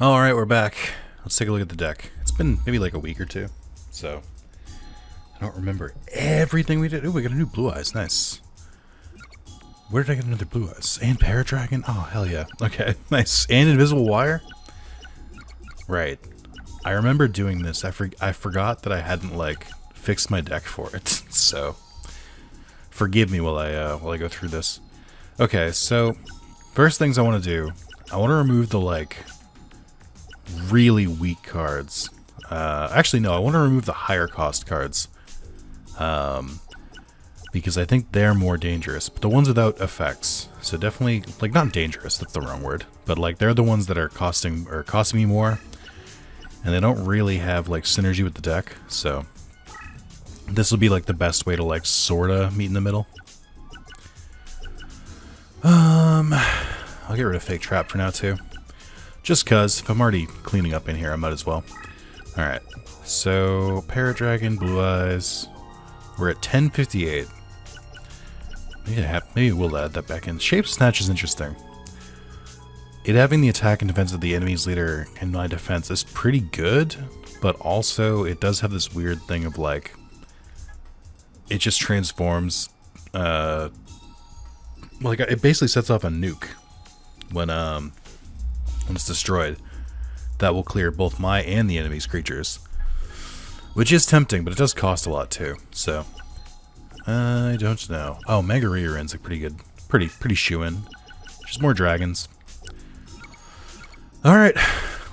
Alright, we're back. Let's take a look at the deck. It's been maybe like a week or two, so I don't remember everything we did. Ooh, we got a new Blue Eyes. Nice. Where did I get another Blue Eyes? And Paradragon? Oh, hell yeah. Okay, nice. And Invisible Wire? Right. I remember doing this. I forgot that I hadn't, like, fixed my deck for it, so forgive me while I go through this. Okay, so first things I want to do, I want to remove the, like, really weak cards. Actually, no, I want to remove the higher cost cards. Because I think they're more dangerous. But the ones without effects, so definitely, like, not dangerous, that's the wrong word. But, like, they're the ones that are costing me more. And they don't really have, like, synergy with the deck. So this will be, like, the best way to, like, sorta meet in the middle. I'll get rid of Fake Trap for now, too. Just cause, if I'm already cleaning up in here, I might as well. Alright, so Paradragon, Blue Eyes. We're at 1058. Maybe we'll add that back in. Shape Snatch is interesting. It having the attack and defense of the enemy's leader in my defense is pretty good, but also it does have this weird thing of, like, it just transforms, like, it basically sets off a nuke when it's destroyed. That will clear both my and the enemy's creatures, which is tempting, but it does cost a lot too. So I don't know. Oh, Mega Rearin's like pretty good, pretty shoo-in. Just more dragons. All right,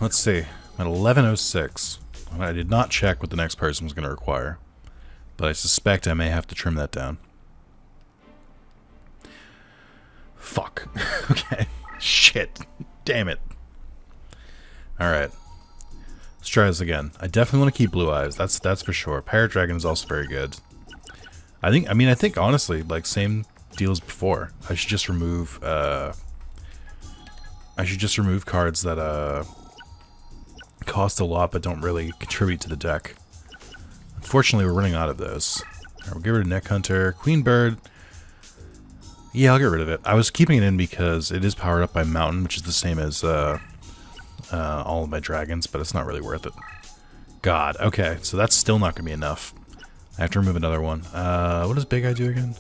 let's see. I'm at 1106. I did not check what the next person was going to require, but I suspect I may have to trim that down. Fuck. Okay. Shit. Damn it. Alright. Let's try this again. I definitely want to keep Blue Eyes. That's for sure. Paradragon is also very good. I think honestly, like, same deal as before. I should just remove cards that cost a lot but don't really contribute to the deck. Unfortunately, we're running out of those. Alright, we'll get rid of Neck Hunter, Queen Bird. Yeah, I'll get rid of it. I was keeping it in because it is powered up by Mountain, which is the same as all of my dragons, but it's not really worth it. God, okay, so that's still not going to be enough. I have to remove another one. What does Big Eye do again?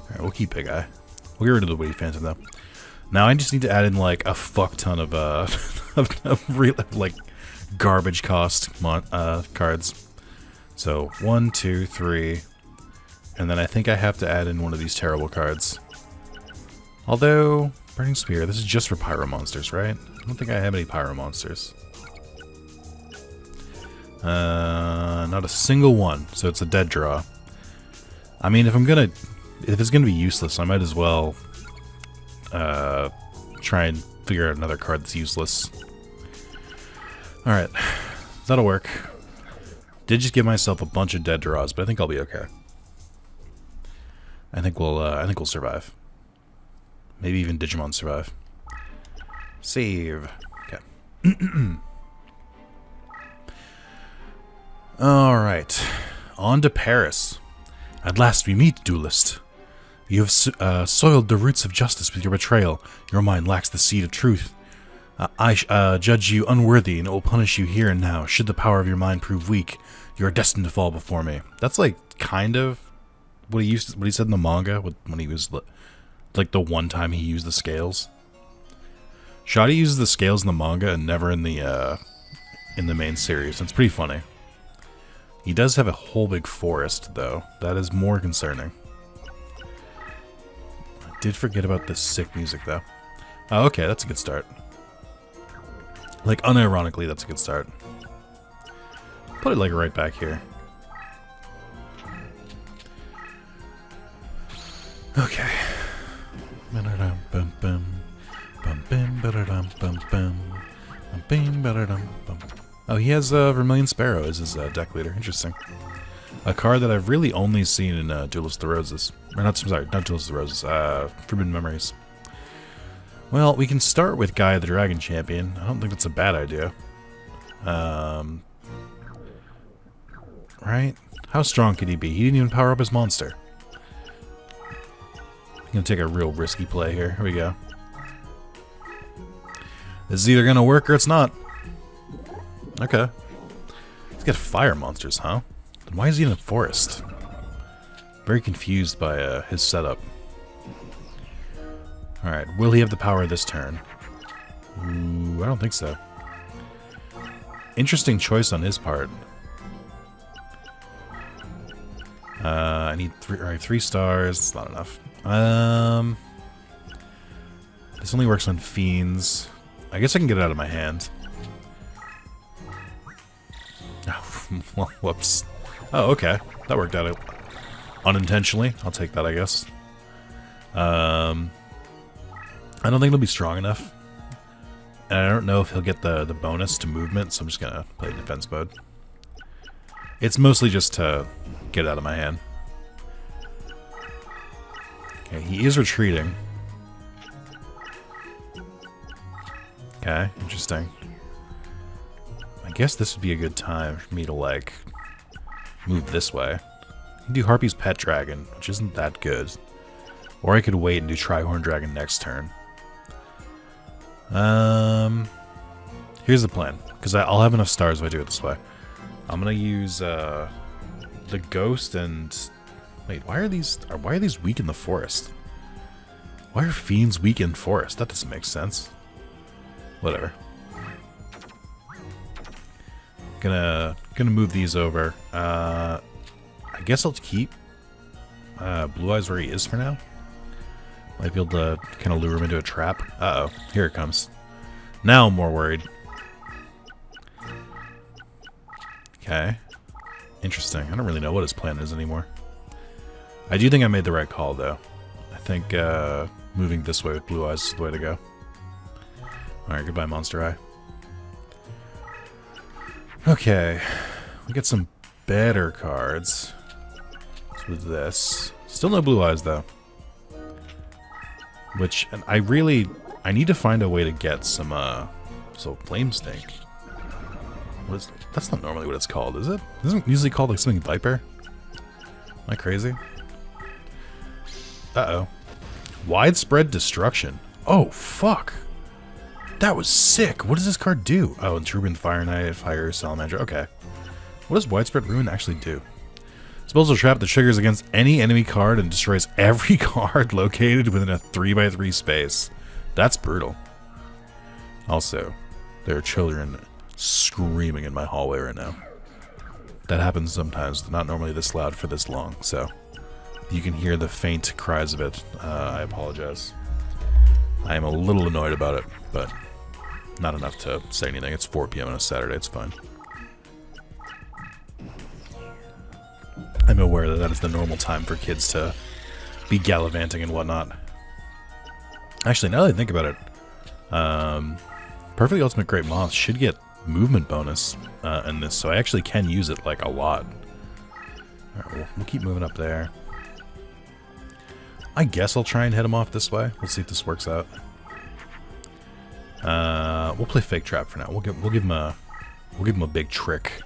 Alright, we'll keep Big Eye. We'll get rid of the Witty Phantom, though. Now I just need to add in, like, a fuck ton of, like, garbage cost cards. So, 1, 2, 3... And then I think I have to add in one of these terrible cards. Although, Burning Spear, this is just for Pyro Monsters, right? I don't think I have any Pyro Monsters. Not a single one, so it's a dead draw. I mean, if it's gonna be useless, I might as well try and figure out another card that's useless. Alright, that'll work. Did just give myself a bunch of dead draws, but I think I'll be okay. I think we'll survive. Maybe even Digimon survive. Save. Okay. Alright. On to Paris. At last we meet, Duelist. You have soiled the roots of justice with your betrayal. Your mind lacks the seed of truth. I judge you unworthy and will punish you here and now. Should the power of your mind prove weak, you are destined to fall before me. That's, like, kind of what he said in the manga when he was, like, the one time he used the scales. Shadi uses the scales in the manga and never in the main series. It's pretty funny. He does have a whole big forest, though. That is more concerning. I did forget about this sick music, though. Oh, okay, that's a good start. Like, unironically, that's a good start. Put it, like, right back here. Okay. Oh, he has Vermilion Sparrow as his deck leader. Interesting. A card that I've really only seen in Duelist of the Roses. Or not, sorry, not Duelist of the Roses. Forbidden Memories. Well, we can start with Guy the Dragon Champion. I don't think that's a bad idea. Right? How strong could he be? He didn't even power up his monster. I'm gonna take a real risky play here. Here we go. This is either gonna work or it's not. Okay. He's got fire monsters, huh? Then why is he in a forest? Very confused by his setup. Alright, will he have the power this turn? Ooh, I don't think so. Interesting choice on his part. I need 3 stars. It's not enough. This only works on fiends. I guess I can get it out of my hand. Oh, well, whoops. Oh, okay. That worked out unintentionally. I'll take that, I guess. I don't think it'll be strong enough. And I don't know if he'll get the bonus to movement, so I'm just gonna play defense mode. It's mostly just to get it out of my hand. Okay, he is retreating. Okay, interesting. I guess this would be a good time for me to, like, move this way. I can do Harpy's Pet Dragon, which isn't that good. Or I could wait and do Trihorn Dragon next turn. Here's the plan, because I'll have enough stars if I do it this way. I'm gonna use the ghost and wait. Why are these weak in the forest? Why are fiends weak in forest? That doesn't make sense. Whatever. Gonna move these over. I guess I'll keep Blue Eyes where he is for now. Might be able to kind of lure him into a trap. Uh-oh, here it comes. Now I'm more worried. Okay. Interesting. I don't really know what his plan is anymore. I do think I made the right call, though. I think moving this way with Blue Eyes is the way to go. Alright, goodbye, Monster Eye. Okay. We get some better cards. With this. Still no Blue Eyes, though. Which, and I need to find a way to get some, so Flame Snake. That's not normally what it's called, is it? Isn't it usually called like something Viper? Am I crazy? Uh-oh. Widespread Destruction. Oh, fuck. That was sick. What does this card do? Oh, and Trubin, Fire Knight, Fire, Salamander. Okay. What does Widespread Ruin actually do? Spells a trap that triggers against any enemy card and destroys every card located within a 3x3 space. That's brutal. Also, there are children screaming in my hallway right now. That happens sometimes, not normally this loud for this long, so you can hear the faint cries of it. I apologize. I am a little annoyed about it, but not enough to say anything. It's 4 p.m. on a Saturday, it's fine. I'm aware that that is the normal time for kids to be gallivanting and whatnot. Actually, now that I think about it, Perfectly Ultimate Great Moth should get movement bonus in this, so I actually can use it, like, a lot. Alright, we'll keep moving up there. I guess I'll try and head him off this way. We'll see if this works out. We'll play Fake Trap for now. We'll give him a big trick.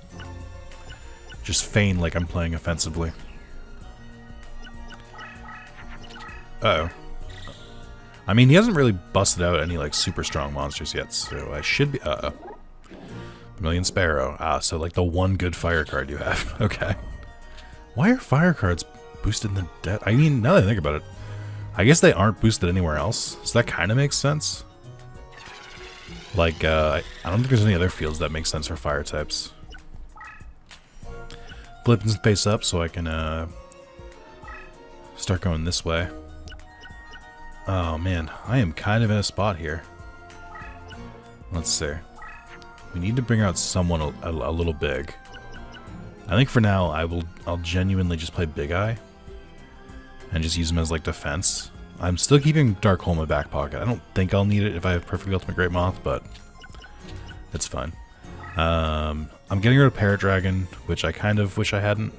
Just feign like I'm playing offensively. Uh-oh. I mean, he hasn't really busted out any, like, super strong monsters yet, so I should be... Uh-oh. Million Sparrow. Ah, so, like, the one good fire card you have. Okay. Why are fire cards boosted in the dead? I mean, now that I think about it, I guess they aren't boosted anywhere else, so that kind of makes sense. Like, I don't think there's any other fields that make sense for fire types. Flip his face up so I can, start going this way. Oh, man. I am kind of in a spot here. Let's see. We need to bring out someone a little big. I think for now, I'll genuinely just play Big Eye. And just use him as, like, defense. I'm still keeping Dark Hole in my back pocket. I don't think I'll need it if I have Perfect Ultimate Great Moth, but it's fine. I'm getting rid of Parrot Dragon, which I kind of wish I hadn't.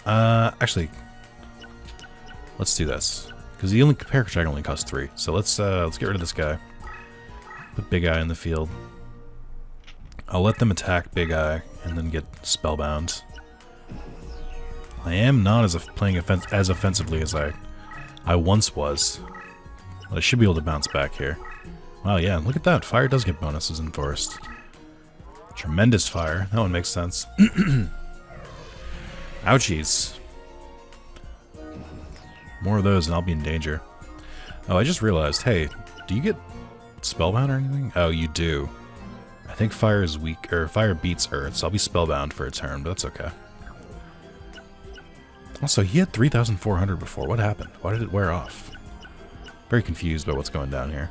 Actually, let's do this. Because the Parrot Dragon only costs 3. So let's get rid of this guy. Put Big Eye in the field. I'll let them attack Big Eye and then get Spellbound. I am not playing as offensively as I once was. But I should be able to bounce back here. Wow, yeah, look at that. Fire does get bonuses in Forest. Tremendous fire. That one makes sense. Ouchies. More of those and I'll be in danger. Oh, I just realized, hey, do you get Spellbound or anything? Oh, you do. I think fire is weak, or fire beats Earth, so I'll be Spellbound for a turn, but that's okay. Also, he had 3,400 before. What happened? Why did it wear off? Very confused about what's going down here.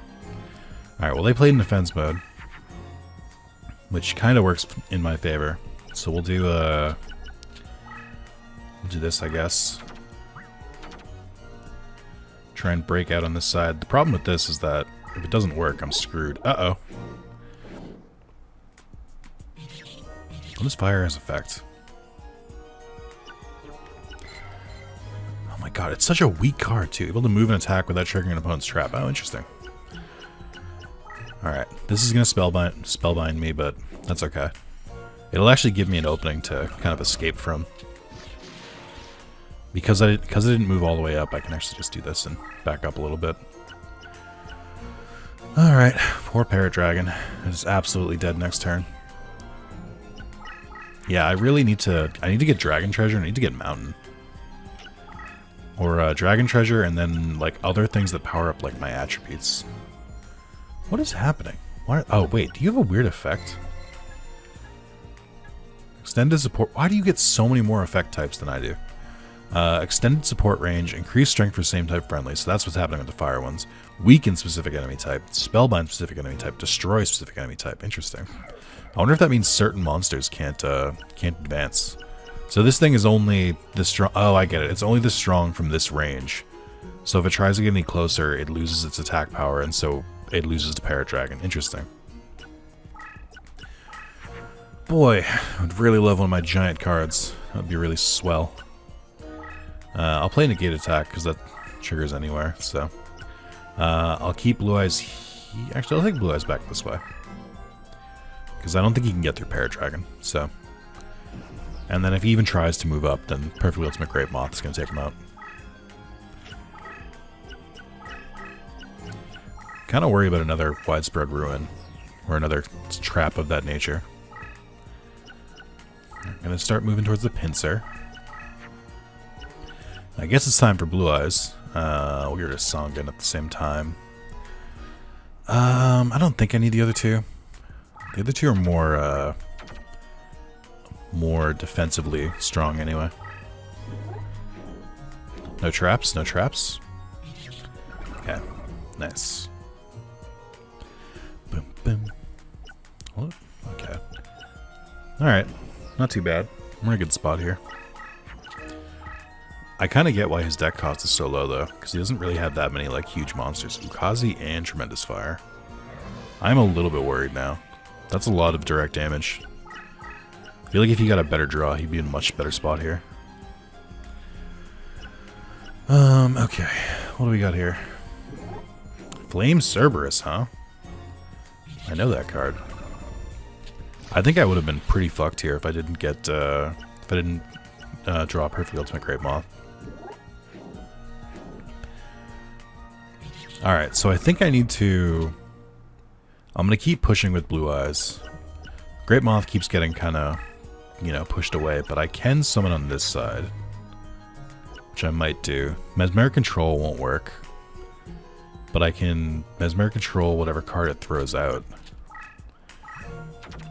Alright, well, they played in defense mode, which kind of works in my favor. So we'll do this, I guess. Try and break out on this side. The problem with this is that if it doesn't work, I'm screwed. Uh-oh. What does fire has effect? Oh my god, it's such a weak card, too. Able to move and attack without triggering an opponent's trap. Oh, interesting. Alright, this is going to spellbind me, but that's okay. It'll actually give me an opening to kind of escape from. Because I didn't move all the way up, I can actually just do this and back up a little bit. Alright, poor Parrot Dragon. It's absolutely dead next turn. Yeah, I need to get Dragon Treasure, I need to get Mountain. Or Dragon Treasure, and then like other things that power up like my attributes. What is happening? Why, oh wait, do you have a weird effect? Extended support. Why do you get so many more effect types than I do? Extended support range, increased strength for same type friendly, so that's what's happening with the fire ones. Weaken specific enemy type, spellbind specific enemy type, destroy specific enemy type. Interesting. I wonder if that means certain monsters can't advance. So this thing is only this strong. Oh, I get it. It's only this strong from this range. So if it tries to get any closer, it loses its attack power, and so it loses to Parrot Dragon. Interesting. Boy, I would really love one of my giant cards. That would be really swell. I'll play Negate Attack, because that triggers anywhere, so. I'll keep Blue Eyes. Actually, I'll take Blue Eyes back this way. Because I don't think he can get through Parrot Dragon, so. And then if he even tries to move up, then Perfectly Ultimate Great Moth is going to take him out. Kind of worry about another Widespread Ruin, or another trap of that nature. I'm going to start moving towards the pincer. I guess it's time for Blue Eyes. We'll get rid of Songen at the same time. I don't think I need the other two. The other two are more defensively strong anyway. No traps, no traps. Okay, nice. Boom, boom. Oh, okay. Alright, not too bad. We're in a good spot here. I kind of get why his deck cost is so low, though, because he doesn't really have that many, like, huge monsters. Ukazi and Tremendous Fire. I'm a little bit worried now. That's a lot of direct damage. I feel like if he got a better draw, he'd be in a much better spot here. Okay. What do we got here? Flame Cerberus, huh? I know that card. I think I would have been pretty fucked here if I didn't get, draw Perfect Ultimate Great Moth. Alright, so I think I need to... I'm going to keep pushing with Blue Eyes. Great Moth keeps getting kind of, you know, pushed away, but I can summon on this side. Which I might do. Mesmeric Control won't work. But I can Mesmeric Control whatever card it throws out.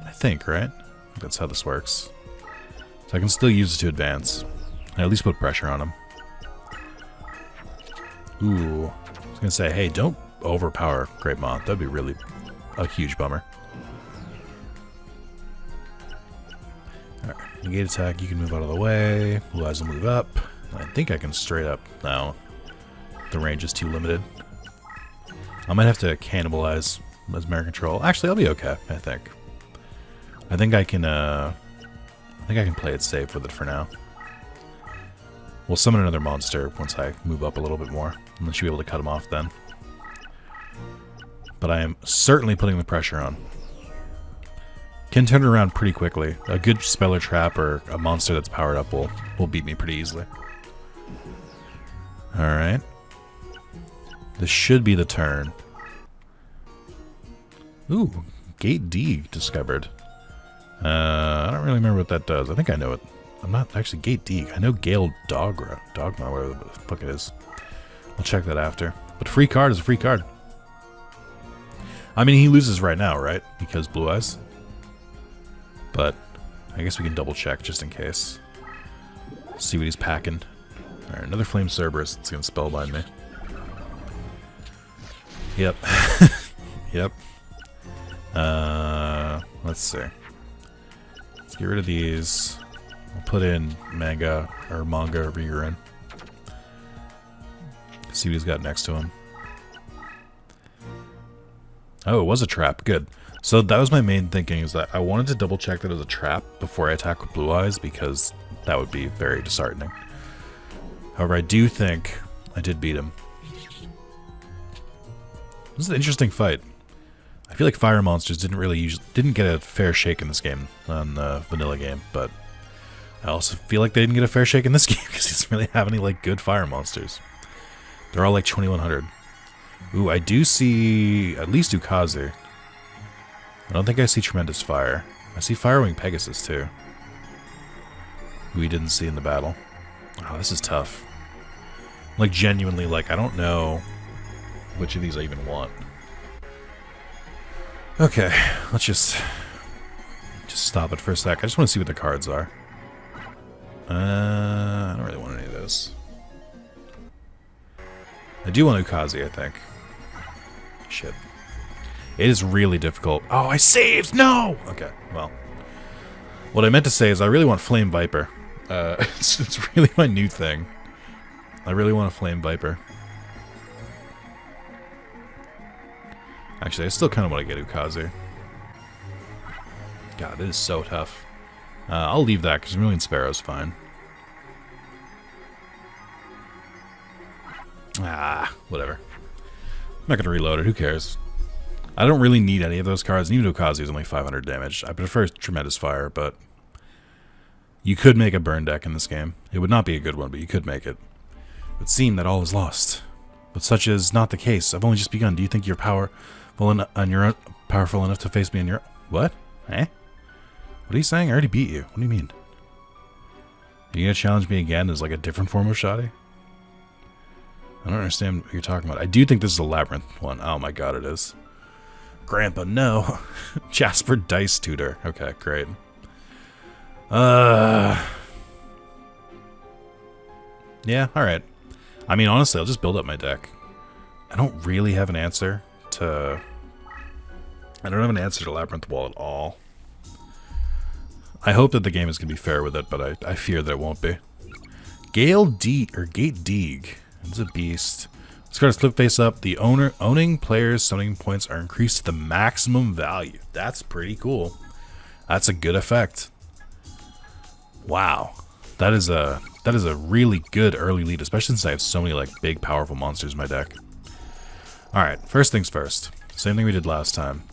I think, right? That's how this works. So I can still use it to advance. And at least put pressure on him. Ooh. I was going to say, hey, don't overpower Great Moth. That'd be really a huge bummer. Alright, negate attack, you can move out of the way. Blue Eyes will move up. I think I can straight up. No. The range is too limited. I might have to cannibalize Mesmeric Control. Actually, I'll be okay, I think. I think I can play it safe with it for now. We'll summon another monster once I move up a little bit more. And then should be able to cut him off then. But I am certainly putting the pressure on. Can turn it around pretty quickly. A good Speller Trap or a monster that's powered up will beat me pretty easily. Alright. This should be the turn. Ooh, Gate D discovered. I don't really remember what that does. I think I know it. I'm not actually Gate D. I know Gale Dogma, whatever the fuck it is. I'll check that after. But free card is a free card. I mean, he loses right now, right? Because Blue Eyes. But I guess we can double check just in case. See what he's packing. Alright, another Flame Cerberus that's going to spellbind me. Yep. Yep. Let's see. Let's get rid of these. We'll put in manga Rigurin. See what he's got next to him. Oh, it was a trap. Good. So that was my main thinking, is that I wanted to double check that it was a trap before I attack with Blue Eyes, because that would be very disheartening. However, I do think I did beat him. This is an interesting fight. I feel like fire monsters didn't get a fair shake in this game, on the vanilla game, but I also feel like they didn't get a fair shake in this game because he doesn't really have any like good fire monsters. They're all like 2100. Ooh, I do see at least Ukazu. I don't think I see Tremendous Fire. I see Firewing Pegasus too, who we didn't see in the battle. Oh, this is tough. Like genuinely, like I don't know which of these I even want. Okay, let's just stop it for a sec. I just want to see what the cards are. I don't really want any of those. I do want Ukazi, I think. Shit. It is really difficult. Oh, I saved! No! Okay, well. What I meant to say is I really want Flame Viper. It's really my new thing. I really want a Flame Viper. Actually, I still kind of want to get Ukazu. God, it is so tough. I'll leave that because Million Sparrow's fine. Ah, whatever. I'm not going to reload it. Who cares? I don't really need any of those cards. And even Ukazu is only 500 damage. I prefer Tremendous Fire, but you could make a burn deck in this game. It would not be a good one, but you could make it. It would seem that all is lost. But such is not the case. I've only just begun. Do you think you're powerful enough to face me in your... What? Eh? What are you saying? I already beat you. What do you mean? Are you going to challenge me again as like a different form of Shadi? I don't understand what you're talking about. I do think this is a Labyrinth one. Oh my god, it is. Grandpa, no. Jasper Dice Tutor. Okay, great. Yeah, alright. I mean, honestly, I'll just build up my deck. I don't really have an answer to... I don't have an answer to Labyrinth Wall at all. I hope that the game is going to be fair with it, but I fear that it won't be. Gate Deeg. It's a beast. This card is flip face up. The owning player's summoning points are increased to the maximum value. That's pretty cool. That's a good effect. Wow. That is a really good early lead, especially since I have so many like big powerful monsters in my deck. Alright, first things first. Same thing we did last time.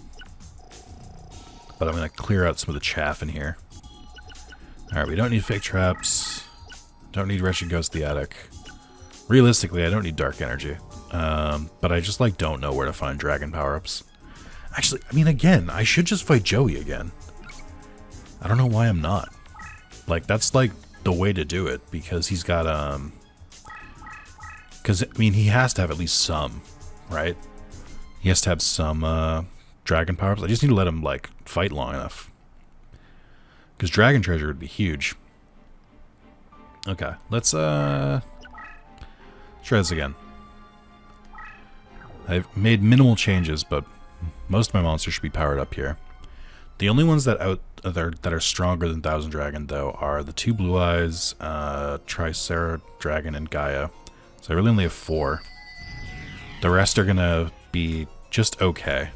But I'm going to clear out some of the chaff in here. Alright, we don't need fake traps. Don't need Wretched Ghost the Attic. Realistically, I don't need Dark Energy. But I just like don't know where to find dragon power-ups. Actually, I mean, again, I should just fight Joey again. I don't know why I'm not. Like, that's like the way to do it, because he's got, because, I mean, he has to have at least some, right? He has to have some, dragon power-ups. I just need to let him, like, fight long enough. Because Dragon Treasure would be huge. Okay, let's, try this again. I've made minimal changes, but most of my monsters should be powered up here. The only ones that are stronger than Thousand Dragon, though, are the two Blue Eyes, Tricera Dragon, and Gaia. So I really only have 4. The rest are gonna be just okay.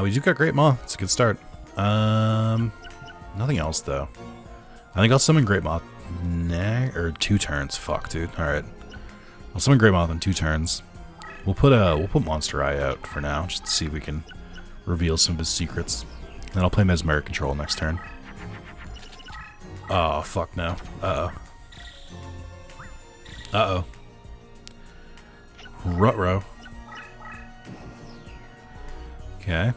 We do got Great Maw. It's a good start. Nothing else, though. I think I'll summon Great Moth or 2 turns. Fuck, dude. Alright. I'll summon Great Moth in 2 turns. We'll put Monster Eye out for now, just to see if we can reveal some of his secrets. Then I'll play Mesmeric Control next turn. Oh, fuck no. Uh-oh. Uh-oh. Ruh-roh. Okay.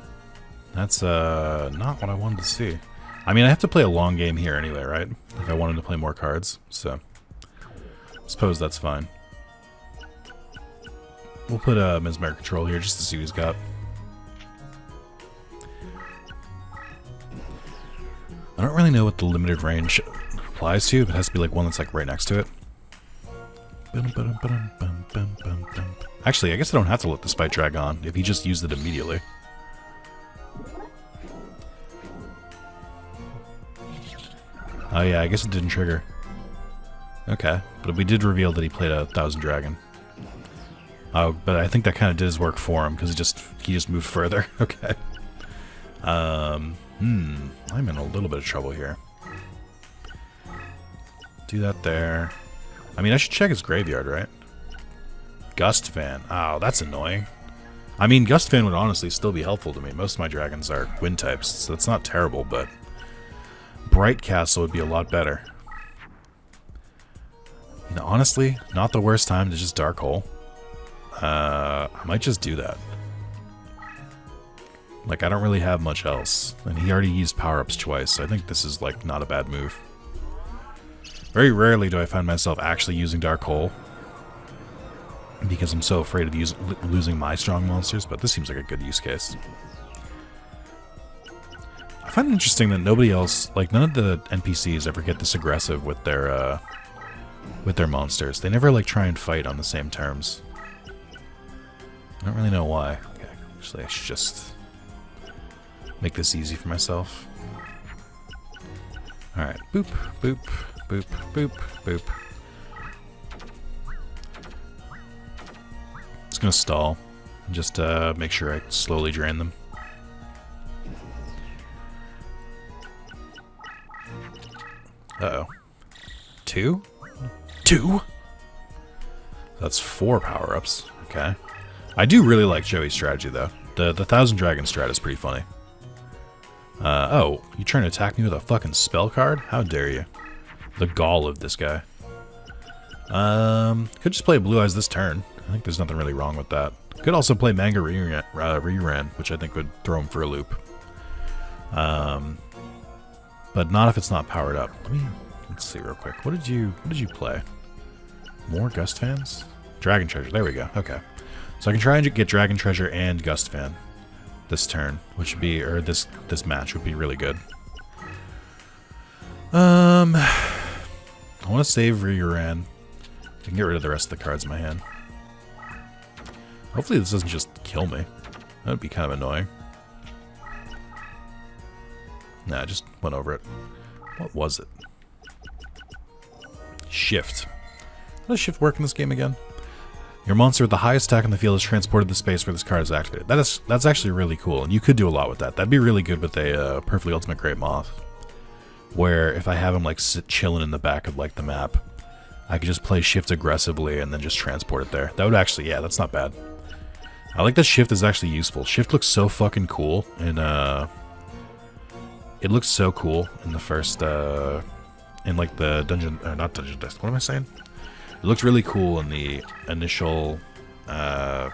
That's not what I wanted to see. I mean, I have to play a long game here anyway, right? If I wanted to play more cards, so I suppose that's fine. We'll put Mesmeric Control here just to see what he's got. I don't really know what the limited range applies to, but it has to be like one that's like right next to it. Actually, I guess I don't have to let the Spite drag on if he just used it immediately. Oh yeah, I guess it didn't trigger. Okay, but we did reveal that he played a 1000 Dragon. Oh, but I think that kind of did his work for him because he just moved further. Okay. I'm in a little bit of trouble here. Do that there. I mean, I should check his graveyard, right? Gust Fan. Oh, that's annoying. I mean, Gust Fan would honestly still be helpful to me. Most of my dragons are wind types, so it's not terrible, but Bright Castle would be a lot better. You know, honestly, not the worst time to just Dark Hole. I might just do that. Like, I don't really have much else. And he already used power-ups twice, so I think this is, like, not a bad move. Very rarely do I find myself actually using Dark Hole, because I'm so afraid of losing my strong monsters, but this seems like a good use case. I find it interesting that nobody else, like, none of the NPCs ever get this aggressive with their monsters. They never, like, try and fight on the same terms. I don't really know why. Okay, actually, I should just make this easy for myself. Alright, boop, boop, boop, boop, boop. Just gonna stall. And just make sure I slowly drain them. Uh-oh. 2? 2? That's 4 power-ups. Okay. I do really like Joey's strategy, though. The 1000 Dragon strat is pretty funny. Oh, you trying to attack me with a fucking spell card? How dare you? The gall of this guy. Could just play Blue Eyes this turn. I think there's nothing really wrong with that. Could also play Manga Rerun, which I think would throw him for a loop. But not if it's not powered up. Let's see real quick. What did you play? More Gust Fans? Dragon Treasure. There we go. Okay. So I can try and get Dragon Treasure and Gust Fan this turn, which would be, or this match would be really good. I want to save Rerun. I can get rid of the rest of the cards in my hand. Hopefully this doesn't just kill me. That would be kind of annoying. Nah, I just went over it. What was it? Shift. How does shift work in this game again? Your monster with the highest attack on the field is transported to the space where this card is activated. That's actually really cool, and you could do a lot with that. That'd be really good with a Perfectly Ultimate Great Moth. Where if I have him like chilling in the back of like the map, I could just play shift aggressively and then just transport it there. That would actually, yeah, that's not bad. I like that shift is actually useful. Shift looks so fucking cool in it looks so cool in the first in like the dungeon, not dungeon desk. What am I saying? It looks really cool in the initial God,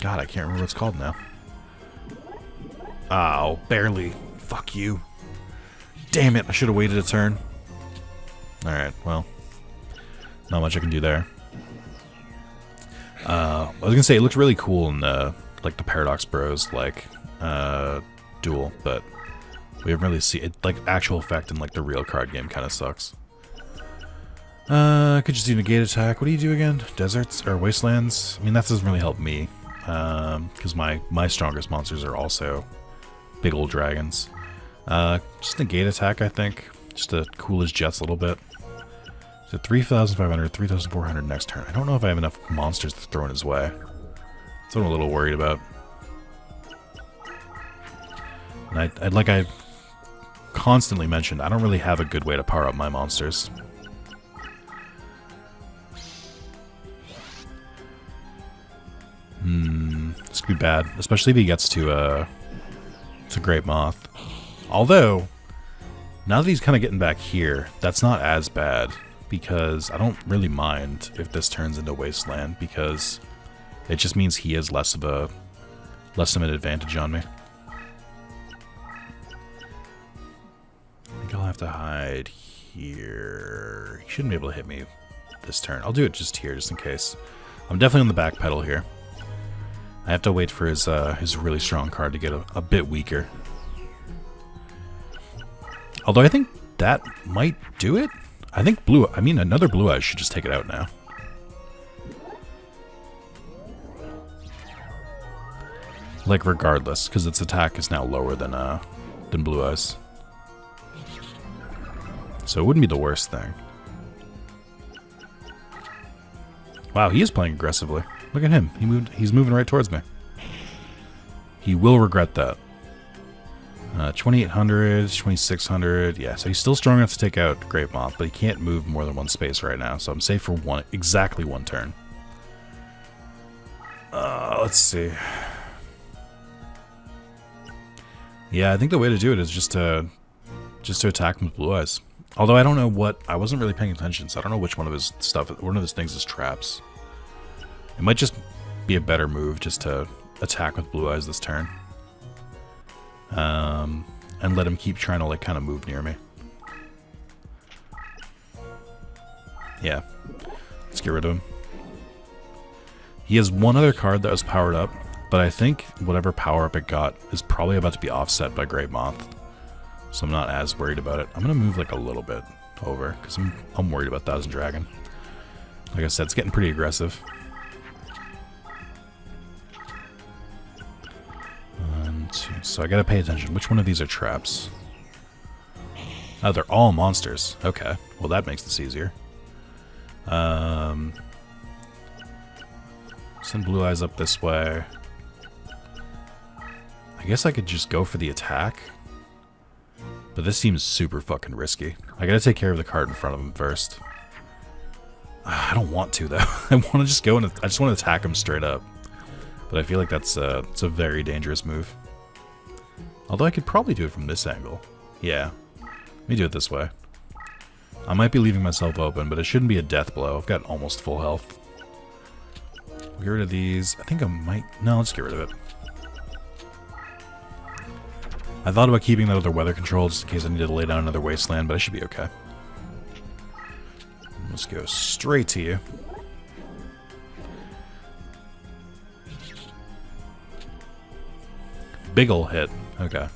I can't remember what it's called now. Oh, barely. Fuck you. Damn it, I should have waited a turn. Alright, well. Not much I can do there. I was gonna say it looks really cool in the like the Paradox Bros like duel, but we haven't really seen it like actual effect in like the real card game kinda sucks. Could just do negate attack. What do you do again? Deserts or wastelands? I mean that doesn't really help me. Because my strongest monsters are also big old dragons. Just negate attack, I think. Just to cool his jets a little bit. So 3,500, 3,400 next turn. I don't know if I have enough monsters to throw in his way. That's what I'm a little worried about. And I constantly mentioned, I don't really have a good way to power up my monsters. This could be bad, especially if he gets to Great Moth. Although, now that he's kind of getting back here, that's not as bad, because I don't really mind if this turns into Wasteland, because It just means he has less of an advantage on me. I think I'll have to hide here. He shouldn't be able to hit me this turn. I'll do it just here, just in case. I'm definitely on the back pedal here. I have to wait for his really strong card to get a bit weaker. Although I think that might do it. I think another Blue Eyes should just take it out now. Like, regardless, because its attack is now lower than Blue Eyes. So it wouldn't be the worst thing. Wow, he is playing aggressively. Look at him. He's moving right towards me. He will regret that. 2800, 2600. Yeah, so he's still strong enough to take out Great Moth, but he can't move more than one space right now. So I'm safe for exactly one turn. Let's see. Yeah, I think the way to do it is just to attack him with Blue Eyes. Although I don't know I wasn't really paying attention, so I don't know which one of his things is traps. It might just be a better move just to attack with Blue Eyes this turn. And let him keep trying to, like, kind of move near me. Yeah. Let's get rid of him. He has one other card that was powered up, but I think whatever power-up it got is probably about to be offset by Great Moth. So I'm not as worried about it. I'm going to move, like, a little bit over, because I'm worried about Thousand Dragon. Like I said, it's getting pretty aggressive. 1, 2. So I gotta pay attention. Which one of these are traps? Oh, they're all monsters. Okay. Well, that makes this easier. Send Blue Eyes up this way. I guess I could just go for the attack. But this seems super fucking risky. I gotta take care of the card in front of him first. I don't want to, though. I want to just go and I just want to attack him straight up. But I feel like it's a very dangerous move. Although I could probably do it from this angle. Yeah. Let me do it this way. I might be leaving myself open, but it shouldn't be a death blow. I've got almost full health. Get rid of these. I think I might... No, let's get rid of it. I thought about keeping that other weather control just in case I needed to lay down another wasteland, but I should be okay. Let's go straight to you. Big ol' hit. Okay.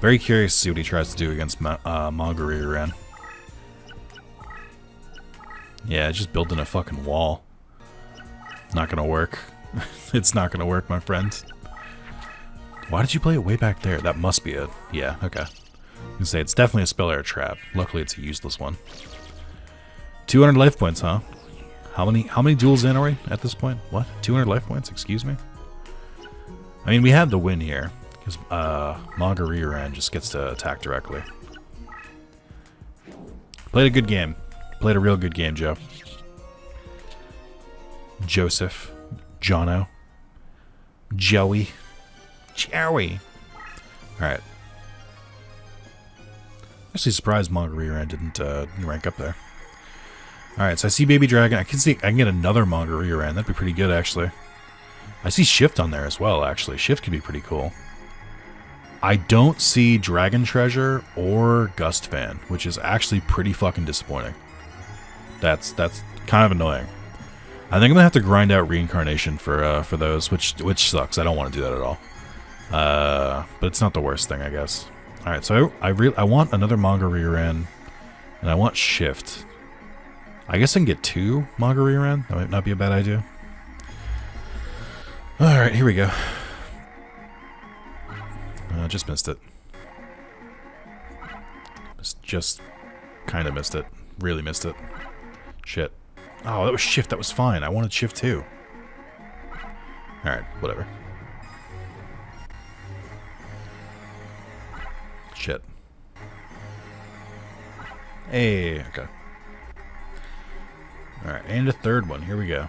Very curious to see what he tries to do against Marguerite. Yeah, just building a fucking wall. Not gonna work. It's not gonna work, my friend. Why did you play it way back there? That must be it. Yeah, okay. I can say it's definitely a spell air trap. Luckily, it's a useless one. 200 life points, huh? How many duels in are we at this point? What? 200 life points? Excuse me? I mean, we have the win here, because Marguerite just gets to attack directly. Played a good game. Played a real good game, Joe. Joseph. Jono. Joey. Joey. Alright. Actually surprised Marguerite didn't rank up there. Alright, so I see Baby Dragon. I can get another Marguerite. That'd be pretty good, actually. I see Shift on there as well, actually. Shift could be pretty cool. I don't see Dragon Treasure or Gust Fan, which is actually pretty fucking disappointing. That's kind of annoying. I think I'm gonna have to grind out Reincarnation for those, which sucks. I don't want to do that at all. But it's not the worst thing, I guess. All right, so I want another Marguerite, and I want Shift. I guess I can get 2 Marguerite. That might not be a bad idea. All right, here we go. Just missed it. Just kind of missed it. Really missed it. Shit. Oh, that was Shift. That was fine. I wanted Shift too. Alright, whatever. Shit. Hey, okay. Alright, and a third one. Here we go.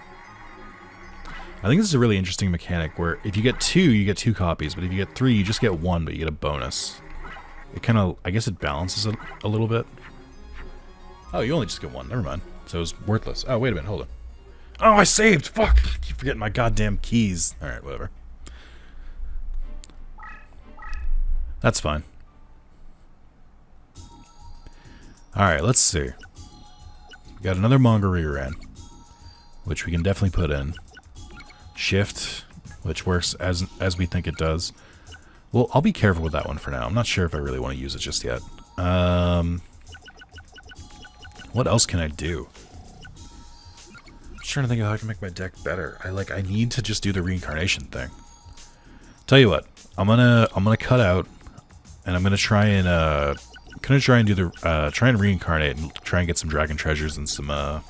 I think this is a really interesting mechanic where if you get 2, you get 2 copies, but if you get 3, you just get 1, but you get a bonus. It kind of, I guess it balances a little bit. Oh, you only just get 1. Never mind. So it was worthless. Oh, wait a minute. Hold on. Oh, I saved! Fuck! I keep forgetting my goddamn keys. Alright, whatever. That's fine. Alright, let's see. We got another Mongaree, which we can definitely put in. Shift, which works as we think it does. Well, I'll be careful with that one for now. I'm not sure if I really want to use it just yet. What else can I do? I'm just trying to think of how I can make my deck better. I need to just do the reincarnation thing. Tell you what, I'm gonna cut out, and I'm gonna try and do the try and reincarnate and try and get some dragon treasures and some well,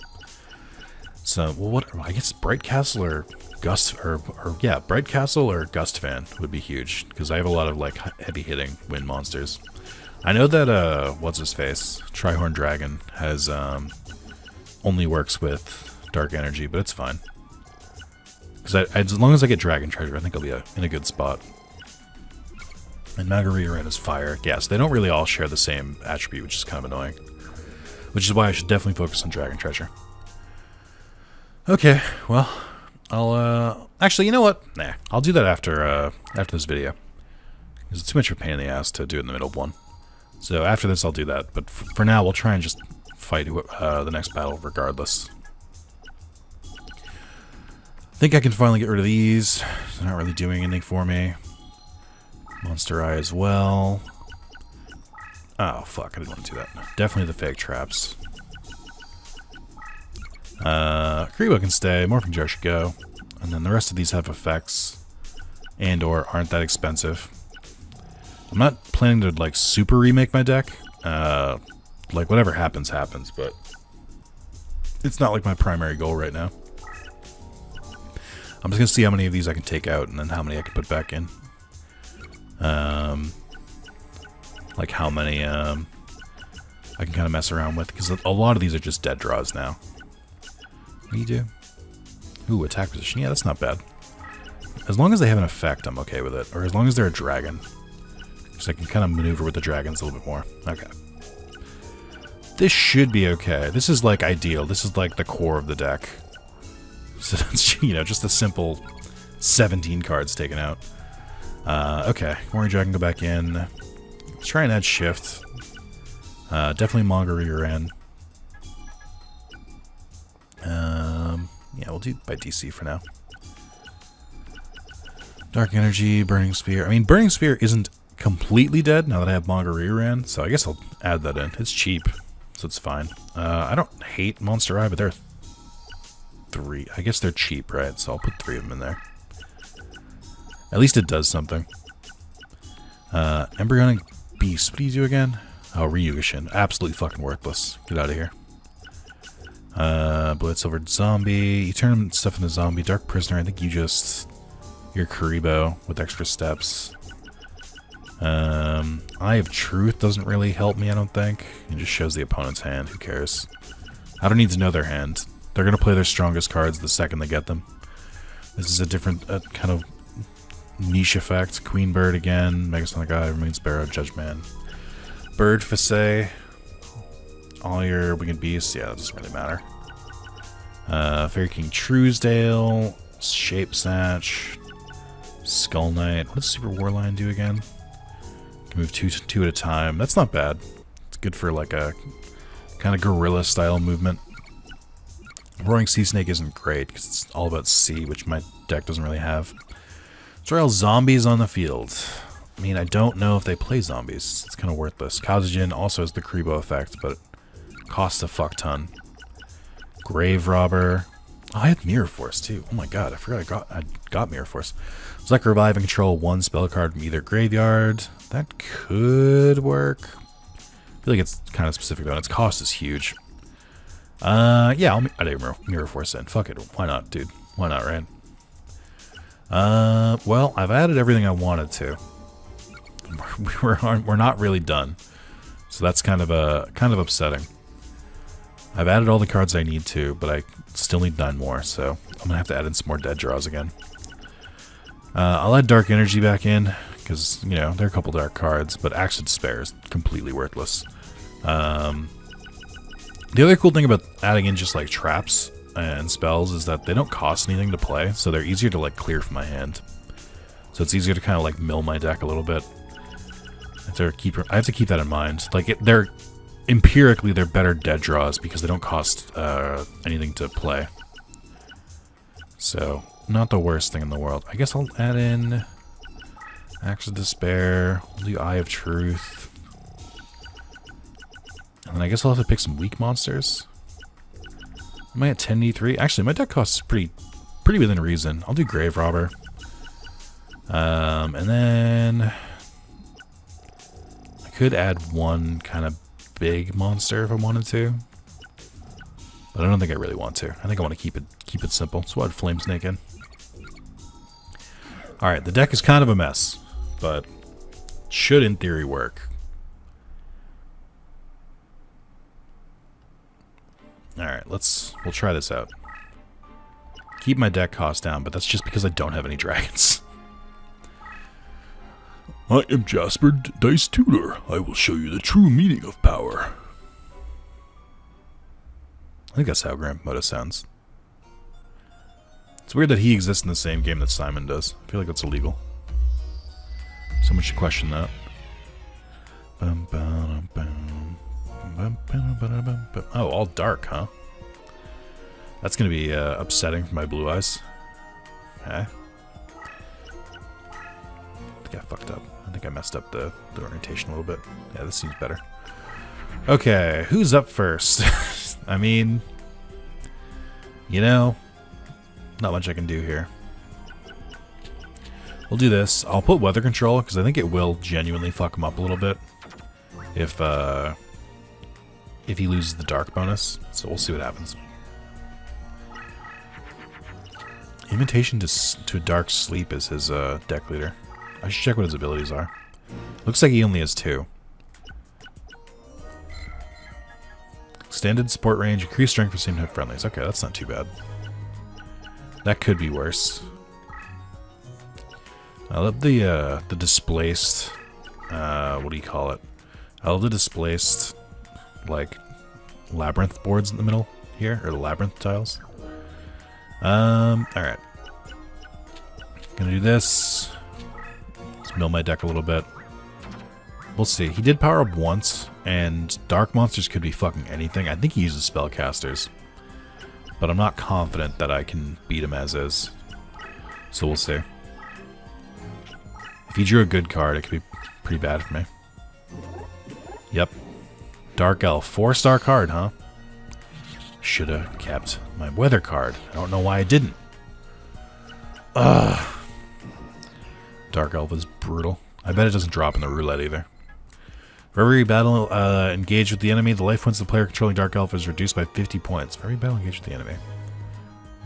what I guess Bright Castle or Gust or yeah, Bright Castle or Gust Fan would be huge because I have a lot of like heavy hitting wind monsters. I know that what's his face, Trihorn Dragon has only works with dark energy, but it's fine. Because as long as I get dragon treasure, I think I'll be in a good spot. And Mongaree is fire. Yeah, so they don't really all share the same attribute, which is kind of annoying. Which is why I should definitely focus on dragon treasure. Okay, well, I'll actually, you know what? Nah, I'll do that after this video. Because it's too much of a pain in the ass to do it in the middle of one. So after this, I'll do that. But for now, we'll try and just fight the next battle regardless. I think I can finally get rid of these. They're not really doing anything for me. Monster Eye as well. Oh, fuck. I didn't want to do that. Definitely the fake traps. Kribo can stay. Morphing Jar should go. And then the rest of these have effects. And or aren't that expensive. I'm not planning to, like, super remake my deck. Like, whatever happens, happens. But it's not, like, my primary goal right now. I'm just going to see how many of these I can take out and then how many I can put back in. Like how many I can kind of mess around with, because a lot of these are just dead draws now. What do you do? Ooh, attack position. Yeah, that's not bad. As long as they have an effect, I'm okay with it. Or as long as they're a dragon. So I can kind of maneuver with the dragons a little bit more. Okay. This should be okay. This is like ideal. This is like the core of the deck. So that's, you know, just a simple 17 cards taken out. Okay, Warrior Dragon go back in. Let's try and add shift. Definitely Mongaree in. Yeah, we'll do by DC for now. Dark Energy, Burning Spear. I mean, Burning Spear isn't completely dead now that I have Mongaree in, so I guess I'll add that in. It's cheap, so it's fine. I don't hate Monster Eye, but they're 3. I guess they're cheap, right? So I'll put 3 of them in there. At least it does something. Embryonic Beast. What do you do again? Oh, Ryugishin. Absolutely fucking worthless. Get out of here. Blood Silvered Zombie. You turn stuff into zombie. Dark Prisoner. I think you just... You're Karibo with extra steps. Eye of Truth doesn't really help me, I don't think. It just shows the opponent's hand. Who cares? I don't need to know their hand. They're going to play their strongest cards the second they get them. This is a different kind of niche effect. Queen Bird again. Megasonic Eye, Remains Barrow, Judge Man. Bird Facet. All your winged beasts. Yeah, that doesn't really matter. Fairy King Truesdale. Shape Satch. Skull Knight. What does Super Warline do again? Can move two at a time. That's not bad. It's good for like a kind of guerrilla style movement. Roaring Sea Snake isn't great because it's all about sea, which my deck doesn't really have. Destroy all zombies on the field. I mean, I don't know if they play zombies. It's kind of worthless. Kazujin also has the Karibo effect, but it costs a fuck ton. Grave Robber. Oh, I had Mirror Force too. Oh my god, I forgot I got Mirror Force. Select, revive, and control one spell card from either graveyard. That could work. I feel like it's kind of specific though, and its cost is huge. Yeah, I'll add Mirror Force in. Fuck it. Why not, dude? Why not, right? Well, I've added everything I wanted to. We're not really done. So that's kind of upsetting. I've added all the cards I need to, but I still need 9 more, so I'm gonna have to add in some more dead draws again. I'll add Dark Energy back in, because, you know, there are a couple dark cards, but Axe of Despair is completely worthless. The other cool thing about adding in just like traps and spells is that they don't cost anything to play, so they're easier to like clear from my hand. So it's easier to kind of like mill my deck a little bit. I have to keep that in mind. Like they're empirically they're better dead draws because they don't cost anything to play. So not the worst thing in the world. I guess I'll add in Axe of Despair. We'll do Eye of Truth. And then I guess I'll have to pick some weak monsters. Am I at 10d3? Actually, my deck costs pretty within reason. I'll do Grave Robber. And then I could add one kind of big monster if I wanted to. But I don't think I really want to. I think I want to keep it simple. So I'll add Flame Snake in. Alright, the deck is kind of a mess, but should in theory work. Alright, we'll try this out. Keep my deck cost down, but that's just because I don't have any dragons. I am Jasper Dice Tutor. I will show you the true meaning of power. I think that's how Grand Moda sounds. It's weird that he exists in the same game that Simon does. I feel like that's illegal. Someone should question that. Oh, all dark, huh? That's gonna be upsetting for my blue eyes. Okay. I think I fucked up. I think I messed up the orientation a little bit. Yeah, this seems better. Okay, who's up first? I mean, you know, not much I can do here. We'll do this. I'll put Weather Control, because I think it will genuinely fuck him up a little bit if he loses the dark bonus. So we'll see what happens. Invitation to Dark Sleep is his deck leader. I should check what his abilities are. Looks like he only has 2. Extended support range, increased strength for same type friendlies. Okay, that's not too bad. That could be worse. I love the displaced. What do you call it? I love the displaced, like, labyrinth boards in the middle here, or the labyrinth tiles. Alright. Gonna do this. Let's mill my deck a little bit. We'll see. He did power up once, and dark monsters could be fucking anything. I think he uses spellcasters. But I'm not confident that I can beat him as is. So we'll see. If he drew a good card, it could be pretty bad for me. Yep. Dark Elf. 4-star card, huh? Should have kept my weather card. I don't know why I didn't. Ugh. Dark Elf is brutal. I bet it doesn't drop in the roulette either. For every battle engaged with the enemy, the life points of the player controlling Dark Elf is reduced by 50 points. For every battle engaged with the enemy.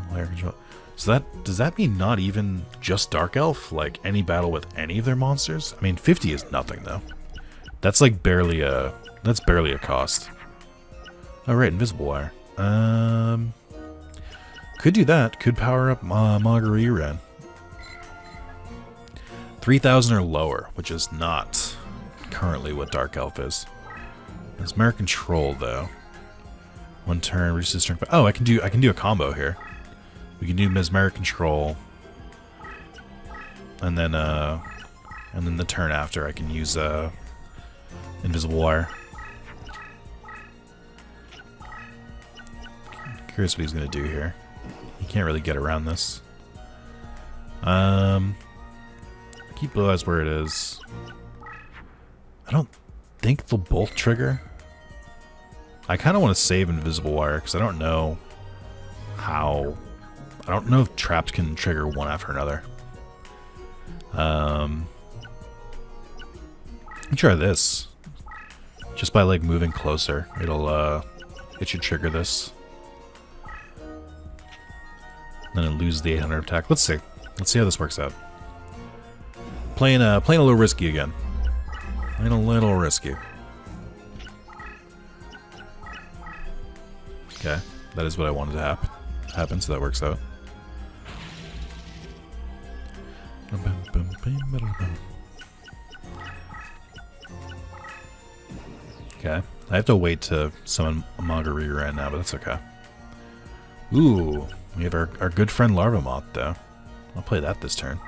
Player control. So does that mean not even just Dark Elf? Like any battle with any of their monsters? I mean, 50 is nothing though. That's like barely a cost. Oh right, Invisible Wire. Could do that. Could power up Margarita. 3,000 or lower, which is not currently what Dark Elf is. Mesmeric Control though. 1 turn reduces strength. Oh, I can do a combo here. We can do Mesmeric Control, and then the turn after I can use Invisible Wire. Curious what he's gonna do here. He can't really get around this. Keep Blue Eyes where it is. I don't think they'll both trigger. I kind of want to save Invisible Wire because I don't know how. I don't know if traps can trigger one after another. Let me try this. Just by like moving closer, it should trigger this. Then it loses the 800 attack. Let's see. Let's see how this works out. Playing a little risky again. Playing a little risky. Okay, that is what I wanted to happen, so that works out. Okay, I have to wait to summon Margarita right now, but that's okay. Ooh, we have our good friend Larva Moth, though. I'll play that this turn.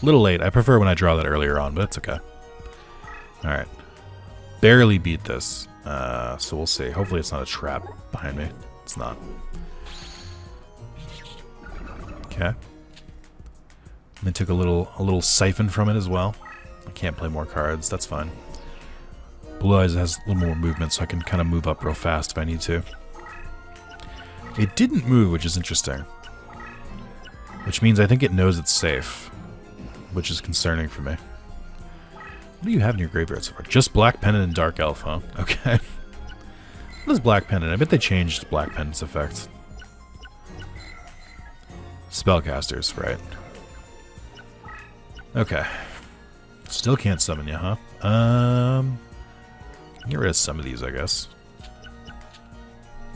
A little late. I prefer when I draw that earlier on, but it's okay. Alright. Barely beat this. So we'll see. Hopefully it's not a trap behind me. It's not. Okay. And I took a little siphon from it as well. I can't play more cards. That's fine. Blue Eyes has a little more movement, so I can kind of move up real fast if I need to. It didn't move, which is interesting. Which means I think it knows it's safe. Which is concerning for me. What do you have in your graveyard so far? Just Black Pendant and Dark Elf, huh? Okay. What is Black Pendant? I bet they changed Black Pendant's effect. Spellcasters, right. Okay. Still can't summon you, huh? Get rid of some of these, I guess.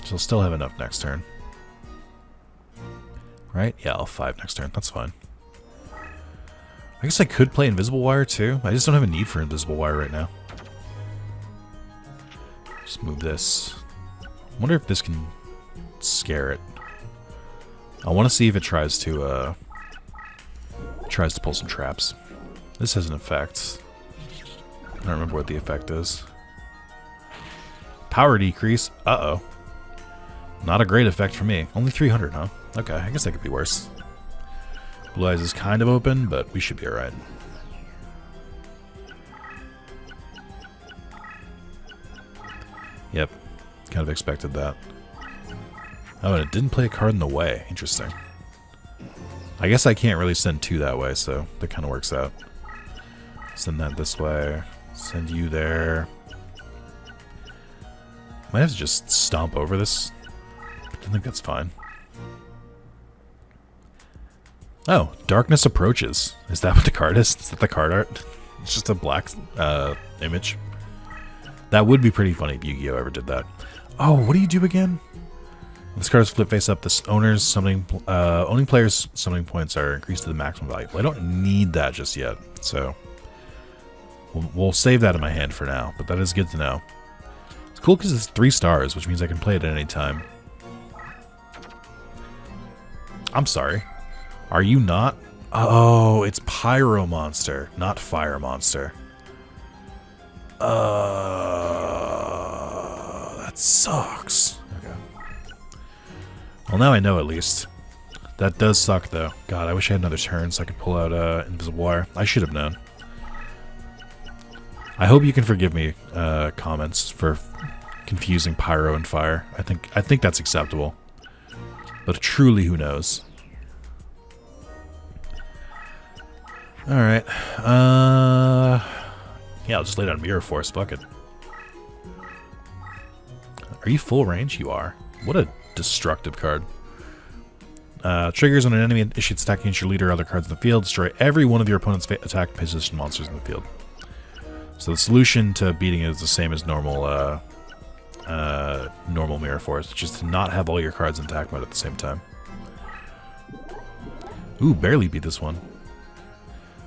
So I'll still have enough next turn. Right? Yeah, I'll 5 next turn. That's fine. I guess I could play Invisible Wire, too. I just don't have a need for Invisible Wire right now. Just move this. I wonder if this can scare it. I want to see if it tries to pull some traps. This has an effect. I don't remember what the effect is. Power decrease. Uh-oh. Not a great effect for me. Only 300, huh? Okay, I guess that could be worse. Blue Eyes is kind of open, but we should be alright. Yep. Kind of expected that. Oh, and it didn't play a card in the way. Interesting. I guess I can't really send 2 that way, so that kind of works out. Send that this way. Send you there. Might have to just stomp over this. I think that's fine. Oh, Darkness Approaches. Is that what the card is? Is that the card art? It's just a black image. That would be pretty funny if Yu-Gi-Oh! Ever did that. Oh, what do you do again? This card is flip face up. This owning players' summoning points are increased to the maximum value. Well, I don't need that just yet, so we'll save that in my hand for now. But that is good to know. It's cool because it's 3 stars, which means I can play it at any time. I'm sorry. Are you not? Oh, it's Pyro Monster, not Fire Monster. That sucks. Okay. Well, now I know at least. That does suck, though. God, I wish I had another turn so I could pull out Invisible Wire. I should have known. I hope you can forgive me, comments, for confusing Pyro and Fire. I think that's acceptable. But truly, who knows? Alright. Yeah, I'll just lay down Mirror Force. Fuck it. Are you full range? You are. What a destructive card. Triggers when an enemy initiates attack against your leader or other cards in the field. Destroy every one of your opponent's attack position monsters in the field. So the solution to beating it is the same as normal normal Mirror Force, which is to not have all your cards in attack mode at the same time. Ooh, barely beat this one.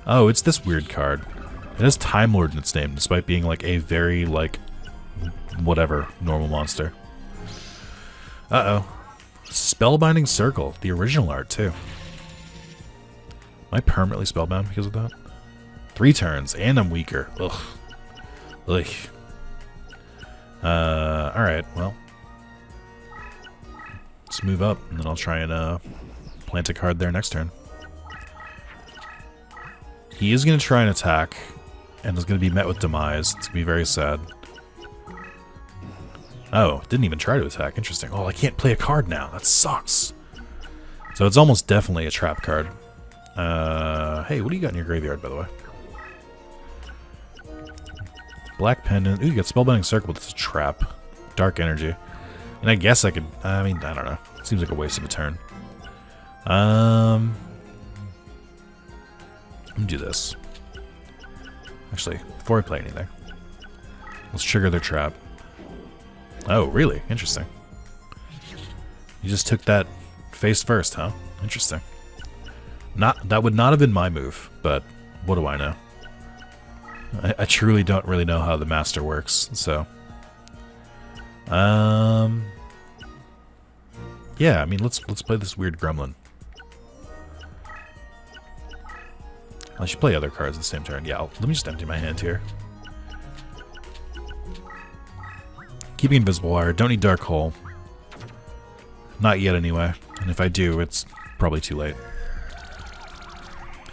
Oh, it's this weird card. It has Time Lord in its name, despite being like a very, like, whatever, normal monster. Uh-oh. Spellbinding Circle, the original art, too. Am I permanently spellbound because of that? 3 turns, and I'm weaker. Ugh. Ugh. Alright, well. Let's move up, and then I'll try and plant a card there next turn. He is going to try and attack, and is going to be met with demise. It's going to be very sad. Oh, didn't even try to attack. Interesting. Oh, I can't play a card now. That sucks. So it's almost definitely a trap card. Hey, what do you got in your graveyard, by the way? Black Pendant. Ooh, you got Spellbinding Circle, but it's a trap. Dark Energy. And I guess I could... I mean, I don't know. Seems like a waste of a turn. Let me do this. Actually, before I play anything, let's trigger their trap. Oh, really? Interesting. You just took that face first, huh? Interesting. That would not have been my move, but what do I know? I truly don't really know how the master works, so Yeah, I mean, let's play this weird gremlin. I should play other cards at the same turn. Yeah, let me just empty my hand here. Keeping Invisible Wire. Don't need Dark Hole. Not yet, anyway. And if I do, it's probably too late.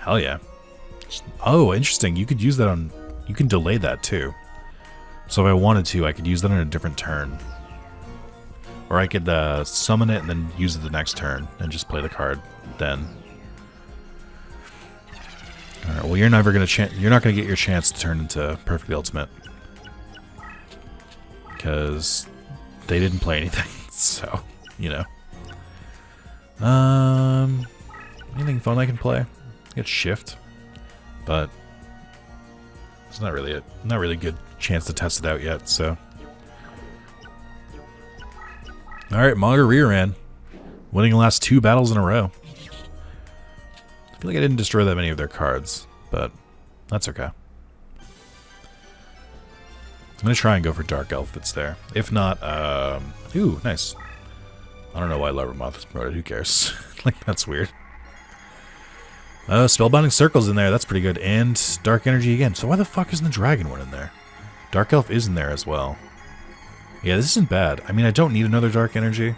Hell yeah. Oh, interesting. You could use that on... You can delay that, too. So if I wanted to, I could use that on a different turn. Or I could summon it and then use it the next turn and just play the card then. Alright, well, you're not going to get your chance to turn into Perfect Ultimate. Because they didn't play anything, so, you know. Anything fun I can play? I get Shift, but it's not really a good chance to test it out yet, so. Alright, Mauger Rearan. Winning the last 2 battles in a row. I feel like I didn't destroy that many of their cards, but that's okay. I'm going to try and go for Dark Elf if it's there. If not, ooh, nice. I don't know why Levermoth is promoted, who cares? Like, that's weird. Spellbinding Circle's in there, that's pretty good. And Dark Energy again. So why the fuck isn't the Dragon one in there? Dark Elf is in there as well. Yeah, this isn't bad. I mean, I don't need another Dark Energy.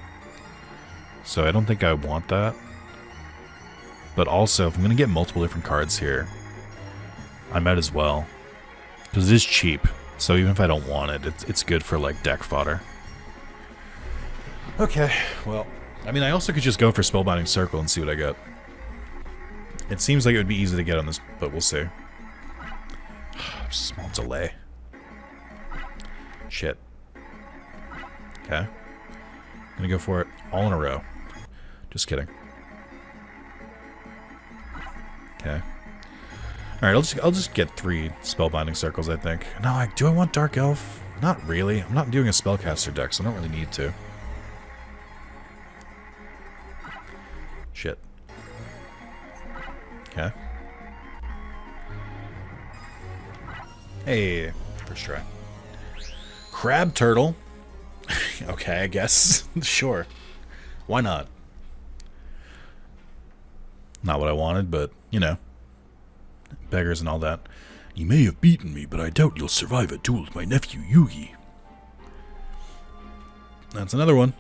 So I don't think I want that. But also, if I'm going to get multiple different cards here, I might as well. Because it is cheap. So even if I don't want it, it's good for, like, deck fodder. Okay, well, I mean, I also could just go for Spellbinding Circle and see what I get. It seems like it would be easy to get on this, but we'll see. Small delay. Shit. Okay. I'm gonna go for it all in a row. Just kidding. Okay. Alright, I'll just get 3 Spellbinding Circles, I think. No, do I want Dark Elf? Not really. I'm not doing a Spellcaster deck, so I don't really need to. Shit. Okay. Hey, first try. Crab Turtle. Okay, I guess. Sure. Why not? Not what I wanted, but, you know. Beggars and all that. You may have beaten me, but I doubt you'll survive a duel with my nephew, Yugi. That's another one.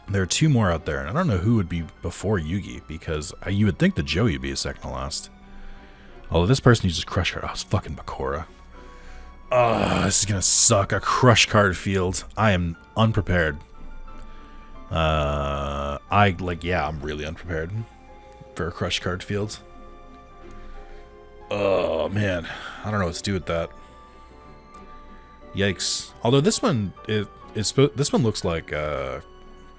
There are 2 more out there, and I don't know who would be before Yugi, because you would think that Joey would be a second to last. Although this person uses Crush Card. Oh, it's fucking Bakura. This is gonna suck. A Crush Card field. I am unprepared. Yeah, I'm really unprepared for a Crush Card field. Oh, man. I don't know what to do with that. Yikes. Although this one, this one looks like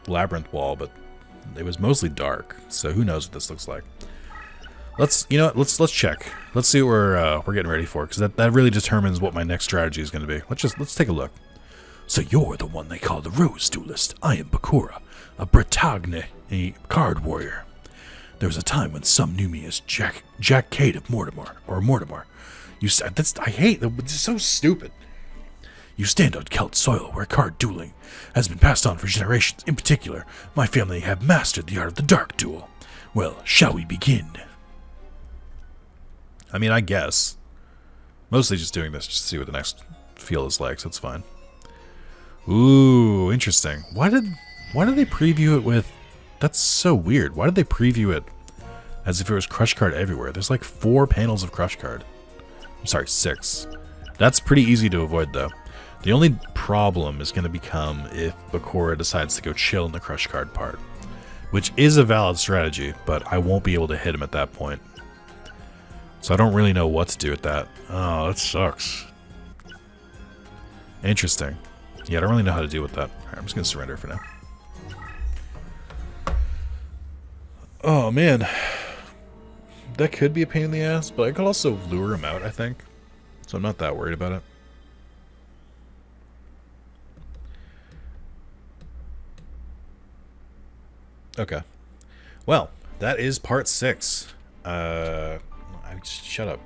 Labyrinth Wall, but it was mostly dark, so who knows what this looks like. Let's check. Let's see what we're getting ready for, because that really determines what my next strategy is going to be. Let's take a look. So you're the one they call the Rose Duelist. I am Bakura, a Bretagne, a card warrior. There was a time when some knew me as Jack Cade of Mortimer. You said I hate that. It's so stupid. You stand on Celt soil where card dueling has been passed on for generations. In particular, my family have mastered the art of the dark duel. Well, shall we begin? I mean, I guess. Mostly just doing this just to see what the next field is like, so it's fine. Ooh, interesting. Why did they preview it with... That's so weird. Why did they preview it as if it was Crush Card everywhere? There's like 4 panels of Crush Card. I'm sorry, 6. That's pretty easy to avoid, though. The only problem is going to become if Bakura decides to go chill in the Crush Card part. Which is a valid strategy, but I won't be able to hit him at that point. So I don't really know what to do with that. Oh, that sucks. Interesting. Yeah, I don't really know how to deal with that. Alright, I'm just going to surrender for now. Oh, man. That could be a pain in the ass, but I could also lure him out, I think. So I'm not that worried about it. Okay. Well, that is part 6. Shut up.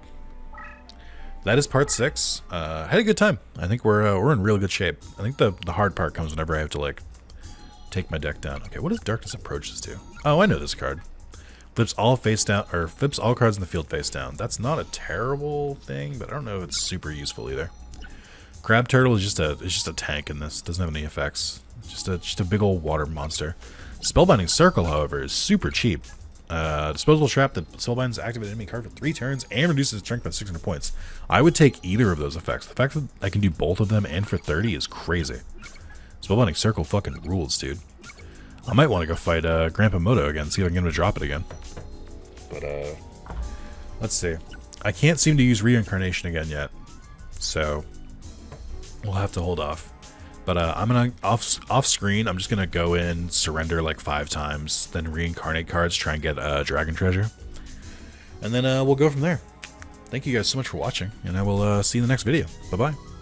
that is part 6. Had a good time. I think we're in real good shape. I think the hard part comes whenever I have to like take my deck down. Okay, what does Darkness Approaches do? Oh, I know this card. Flips all face down, or flips all cards in the field face down. That's not a terrible thing, but I don't know if it's super useful either. Crab Turtle is just a tank in this. Doesn't have any effects. Just a big old water monster. Spellbinding Circle, however, is super cheap. Disposable Trap that spellbinds activate enemy card for 3 turns and reduces strength by 600 points. I would take either of those effects. The fact that I can do both of them and for 30 is crazy. Spellbinding Circle fucking rules, dude. I might want to go fight Grandpa Moto again, see if I can get him to drop it again. But let's see. I can't seem to use Reincarnation again yet, so we'll have to hold off. But I'm gonna off screen. I'm just gonna go in, surrender like 5 times, then reincarnate cards, try and get Dragon Treasure, and then we'll go from there. Thank you guys so much for watching, and I will see you in the next video. Bye bye.